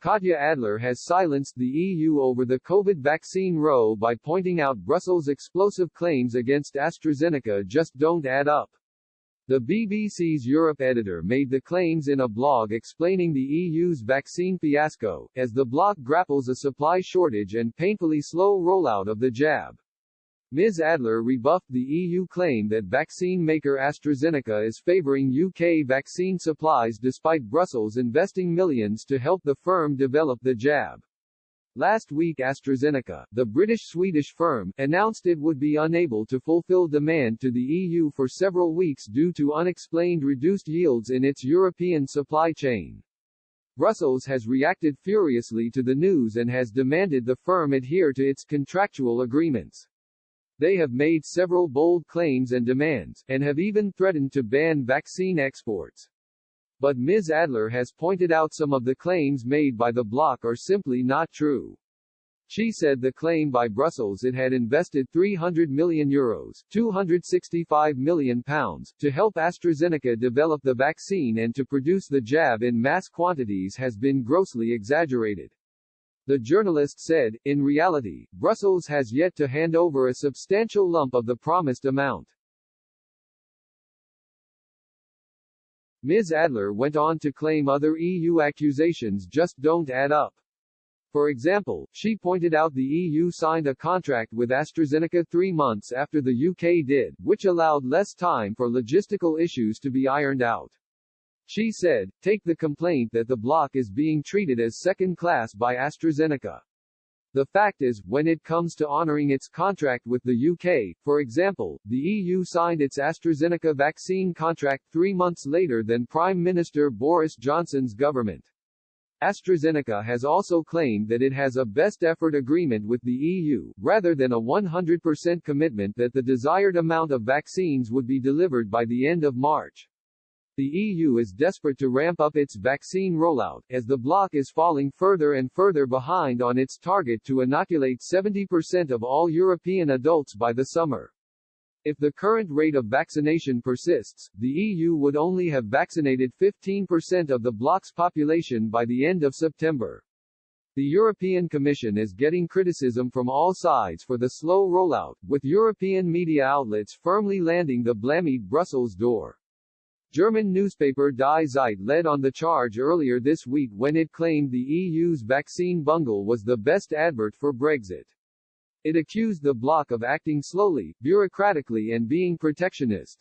Katya Adler has silenced the EU over the COVID vaccine row by pointing out Brussels' explosive claims against AstraZeneca just don't add up. The BBC's Europe editor made the claims in a blog explaining the EU's vaccine fiasco, as the bloc grapples a supply shortage and painfully slow rollout of the jab. Ms. Adler rebuffed the EU claim that vaccine maker AstraZeneca is favouring UK vaccine supplies despite Brussels investing millions to help the firm develop the jab. Last week AstraZeneca, the British-Swedish firm, announced it would be unable to fulfill demand to the EU for several weeks due to unexplained reduced yields in its European supply chain. Brussels has reacted furiously to the news and has demanded the firm adhere to its contractual agreements. They have made several bold claims and demands, and have even threatened to ban vaccine exports. But Ms. Adler has pointed out some of the claims made by the bloc are simply not true. She said the claim by Brussels it had invested €300 million, £265 million, to help AstraZeneca develop the vaccine and to produce the jab in mass quantities has been grossly exaggerated. The journalist said, in reality, Brussels has yet to hand over a substantial lump of the promised amount. Ms. Adler went on to claim other EU accusations just don't add up. For example, she pointed out the EU signed a contract with AstraZeneca 3 months after the UK did, which allowed less time for logistical issues to be ironed out. She said, take the complaint that the bloc is being treated as second class by AstraZeneca. The fact is, when it comes to honoring its contract with the UK, for example, the EU signed its AstraZeneca vaccine contract 3 months later than Prime Minister Boris Johnson's government. AstraZeneca has also claimed that it has a best effort agreement with the EU, rather than a 100% commitment that the desired amount of vaccines would be delivered by the end of March. The EU is desperate to ramp up its vaccine rollout, as the bloc is falling further and further behind on its target to inoculate 70% of all European adults by the summer. If the current rate of vaccination persists, the EU would only have vaccinated 15% of the bloc's population by the end of September. The European Commission is getting criticism from all sides for the slow rollout, with European media outlets firmly landing the blame at Brussels' door. German newspaper Die Zeit led on the charge earlier this week when it claimed the EU's vaccine bungle was the best advert for Brexit. It accused the bloc of acting slowly, bureaucratically and being protectionist.